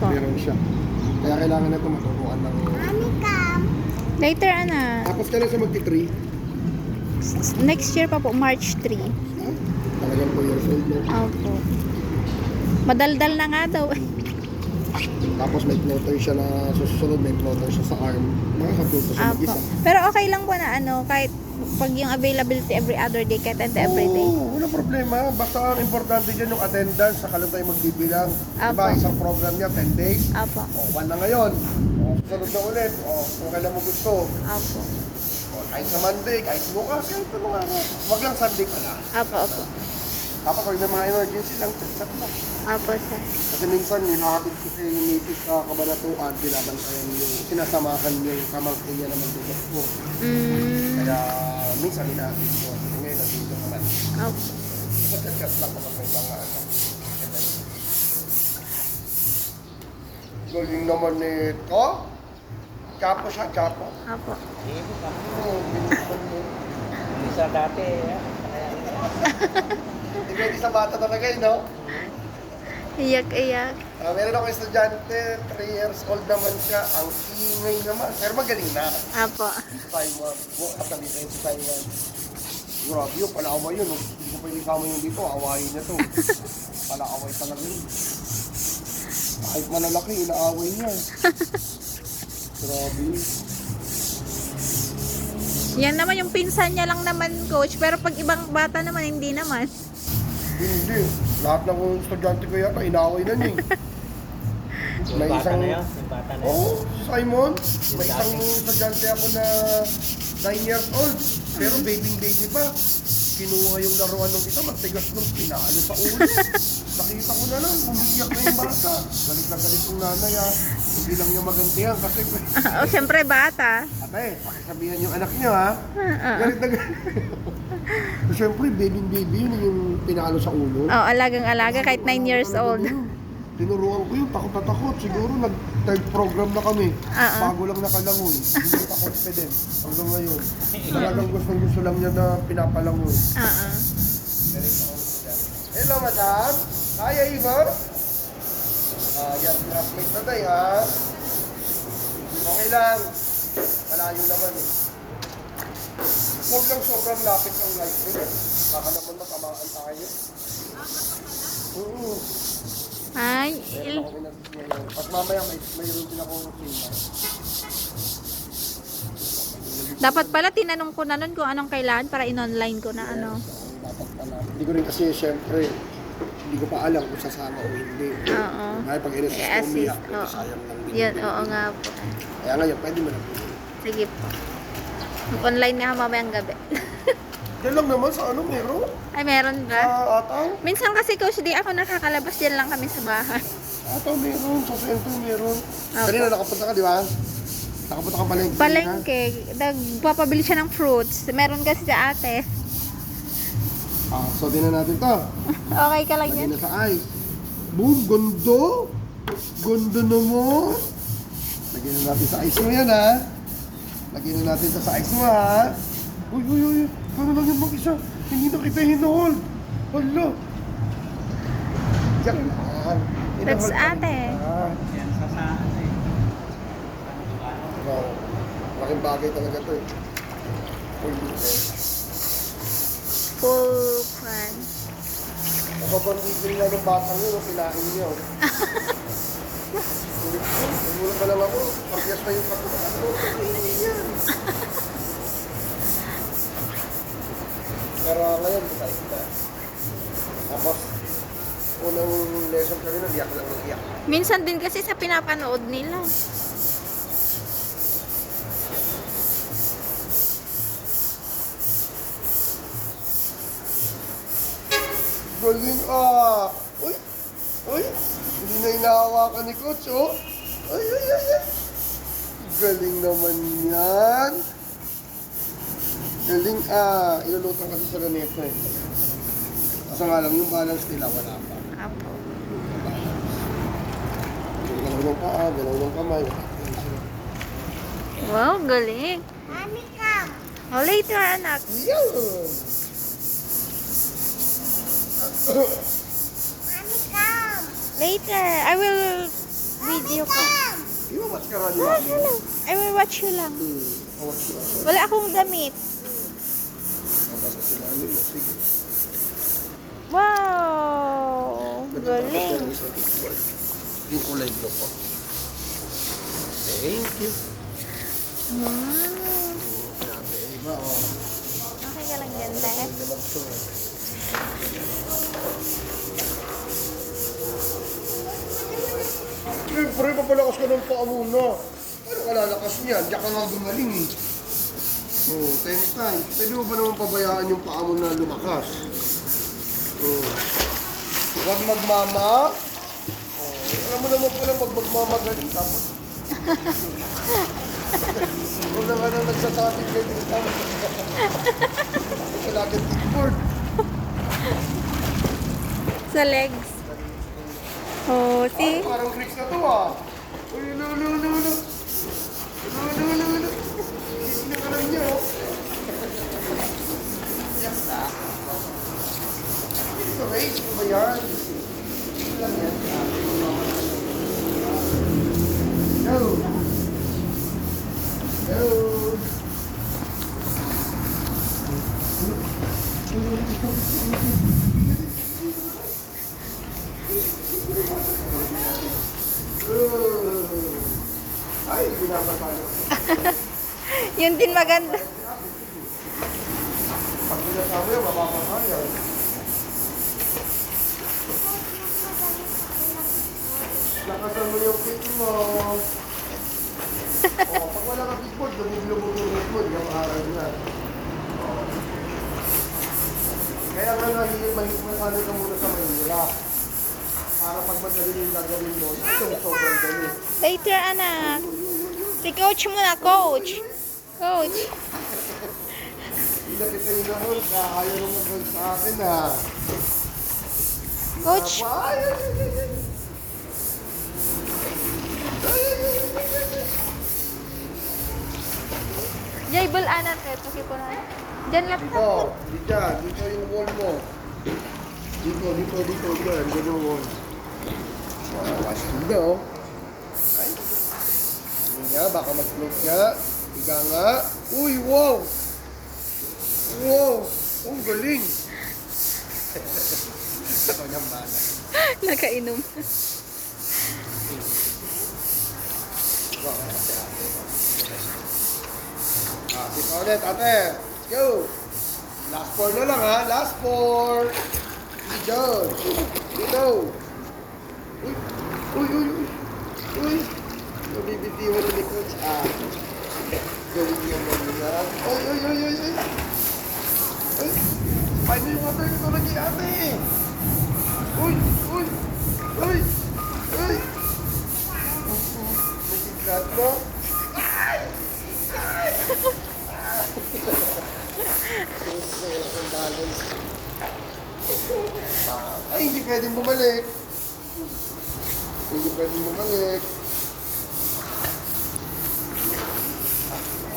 Apo. Meron siya. Kaya kailangan na ito maturuan ng... Later, anak. Tapos ka na siya magti-3. Next year pa po, March 3. Talagang 2 years old na. Opo. Madaldal na nga daw. Tapos may floater siya na susunod, may floater siya sa arm. Makakapluto siya Apo. mag-isa. Pero okay lang po na ano, kahit pag yung availability every other day, kahit and every day. Oo, wala problema. Basta ang importante dyan yung attendance, saka lang tayo magbibilang. Diba, Apo. isang program niya, 10 days. Apo. O, 1 na ngayon. O, susunod na ulit. O, kung kailan mo gusto. Apo. O, kahit sa Monday, kahit bukas, kahit ano nga. Wag lang Sunday ka na. Apo, apo. Tapos pag may mga emergency lang, chat mo. Apo, sir. Kasi minsan, nilahatid ko sa native sa Kabanatuan, binabantayan yung sinasamahan yung kamangkin niya na magdudoktor. Kaya minsan hinahatid ko. Kasi ngayon, nandito naman. Apo. Kasi chat lang kapag may mga ano. Galing naman nito. Chapo siya, chapo. Apo. Oo, binigyan mo. Isa dati, Hindi pwede sa bata talaga yun, no? Iyak. Meron ako estudyante, 3 years old naman siya. Ang ingay naman. Pero magaling na. Apo. Taiwan. Bukas na dito sa Taiwan. Grabe yun, pala-away yun. Hindi ko pwede kasama yun dito. Awayin na to. Pala-away talaga yun. Kahit malalaki, inaaway niya. Grabe yun. Yan naman yung pinsan niya lang naman, coach. Pero pag ibang bata naman, hindi naman. Hindi. Lahat ng estudyante ko yata, inaaway na niya. Yung bata na yun. Yung bata na yun. Oo, Simon. May isang estudyante ako na 9 years old. Pero baby pa. Kinuha yung laruan ng isa, matigas nung pinalo sa ulo. Nakita ko na lang, umiiyak na yung bata. Galit na galit yung nanay ha. Hindi lang niya magantihan kasi... O, siyempre bata. Ate, pakisabihan yung anak niya ha. Galit na galit. Siyempre, baby yun yung pinalo sa ulo. Oh, alagang-alaga kahit 9 years old. Tinuruan ko yun, takot na takot. Siguro nag-third program na kami. Bago lang nakalangoy. Hindi pa confident hanggang ngayon. Talagang gusto lang niya na pinapalangoy. Hello, madam. Kaya, Igor? Yan, classmate na tayo, ha? Okay lang. Malayo naman, eh. Huwag lang sobrang lapit ang light ring. Baka naman matamaan tayo. Oo. Ay, Meron ako ngayon. Pag mamaya mayroon din ako film. dapat pala tinanong ko na nun kung anong kailangan para in-online ko na ano. Dapat pala. Hindi ko rin kasi syempre, hindi ko pa alam kung sasama o hindi. Oo. Dahil pag inis sa I-assist. umiyak, Oo. sayang lang din. Yan, oo nga po. Kaya ngayon, pwede mo na. Sige po. Mag-online na ako mamayang gabi. Yan lang naman sa ano meron? Ay, meron ba? Sa ataw? Minsan kasi coach, di ako nakakalabas, yan lang kami sa bahay. Ataw meron, sa sentro meron. Opo. Kanina nakapunta ka, di ba? Nakapunta ka palengke. Palengke, nagpapabili siya ng fruits. Meron kasi sa ate. So din na natin to. Okay ka lang Lagyan yan? na sa ice. Boom, gondo. Gondo naman. Lagyan na natin sa ice mo yan, ha? Lagyan na natin to sa ice mo, ha? Uy. Paano lang yan mag-isa? Hindi na kita hinold. Hala. Diyan lang. That's Hinold ka ate. kita. Yan sa saan eh. Wow. Laking bagay talaga to, eh. Uy, Full pan. napapangigil na ng batang yun, pinahin niyo. Nagulat pa lang ako, pakyas na yung patutaan ko. Yan. Pero ngayon, kita. Tapos, unang lesson kanina, iyak lang ng iyak. Minsan din kasi sa pinapanood nila. Galing ah! Uy! Hindi na inahawakan ni Coach, oh! Ay! Galing naman yan! Galing ah! Ilulutan kasi sa ganito eh. Kasi nga lang, yung balance nila wala pa. Apo. Galaw ng paa, galaw ng kamay. Wow, galing. Oh, later, anak. Yun! Later. I will Watch ka rin lang. I will watch you lang. Watch ka. Wala akong damit. Basta sinabi mo. Sige. Wow! Galing. Yung kulay blue ko. Thank you. Wow. Grabe, iba oh. Okay ka lang dyan, Ted. Naman to. Siyempre, papalakas ka ng paa muna. Ano ka lalakas niyan? Diyan ka nga gumaling eh. Oh, 10 times. Pwede mo ba naman pabayaan yung paa mo na lumakas? Oh. Huwag magmama. Oh, alam mo naman pala wag magmamagaling. Tapos, huwag na nga nang nagsasating kayo din kami. Sa laging kickboard. Sa legs. Oh, see? Parang Greeks na to ah. Uy, ulo. Ulo. Hindi ka lang niya oh. Yes na. Ito race ko ba yan? Ito lang yan. Go. Go. Ay, pinapatalo. Yun din maganda. Pag pinasama yan, mapapatalo. Lakasan mo yung feet mo. Pag wala ka feetboard, lumog-lumog yung feetboard, yung araw na. Kaya nga mahigit ka muna sa Manila. Para pag madali yung gagawin mo, ito sobrang dali. Later, anak. Si coach muna, coach. Coach. Hindi na kita yung nahon, ayaw mo mag sa akin ha. Coach. Jaybal, anak. Ito, ko na. Diyan lang. Dito yung wall mo. Dito, yan, dyan yung wall. Wash dito, oh. Ay. Hindi nga, baka mag-float nga. Higa nga. Uy, wow! Wow! Ang galing! Ako niyang bala. Nakainom. Dito ulit, ate. Let's go! Last four na lang, ha? Last four! Dito! Dito! Uy! Nabibitiwan na ni Coach. Gawin niya mo nila. Ay! Ay! Paano yung water ko lagi, ate? Uy! Nasiglat mo? Ay, hindi pwedeng bumalik.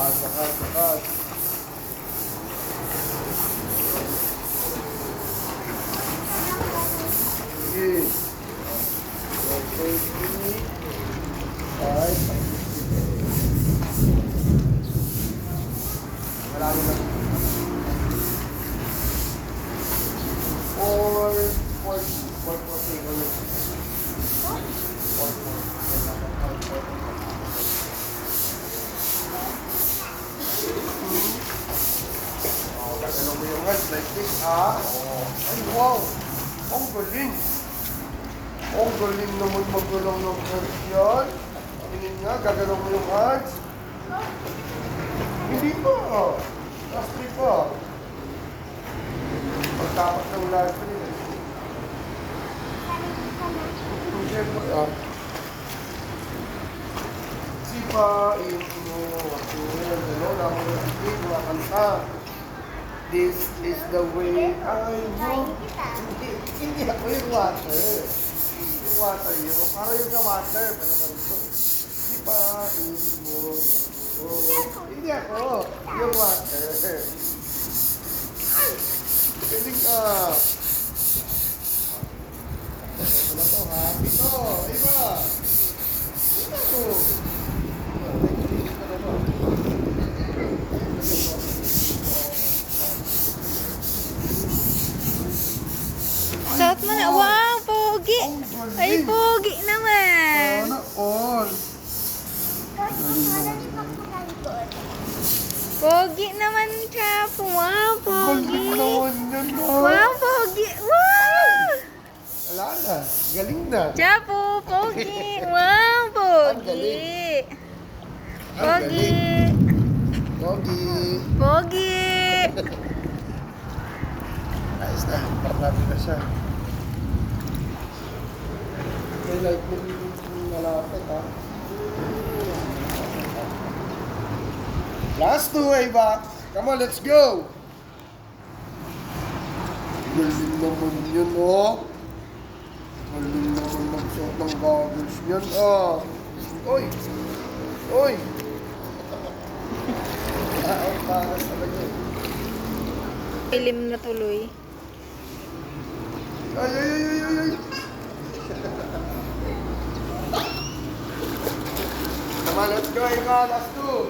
Sakat. Sige. 1, 5. Marami na. 4. Ano mo yung hands like this, ha? Ay, wow! Ang galing! Ang galing naman magulong ng hands yan. Tingin nga, gagalaw mo yung hands. Hindi pa. Last three pa. Pagtapat ng last three. Siyempre, sipain mo. Ano, lang mo yung kanta. This is the way I want. Hindi ako yung water. Yung water yun. Para yung sa water. Pa naman ito. Sipain mo. Hindi ako. Yung water. Galing ka. Ito na to ha. Ito. Iba. Ito. Pogi. Ang Pogi. galing. Pogi. Pogi. Ayos na. Parang na siya. May light mo malapit ha. Last two way back. Come on, let's go. Galing naman yun, oh. Galing naman magsuot ng goggles yun, oh. Oy! Oy! Ang paras naman yun. Ilim na tuloy. Ay, ay, ay, ay, ay, ay. Come on, let's go, Ika. Last two.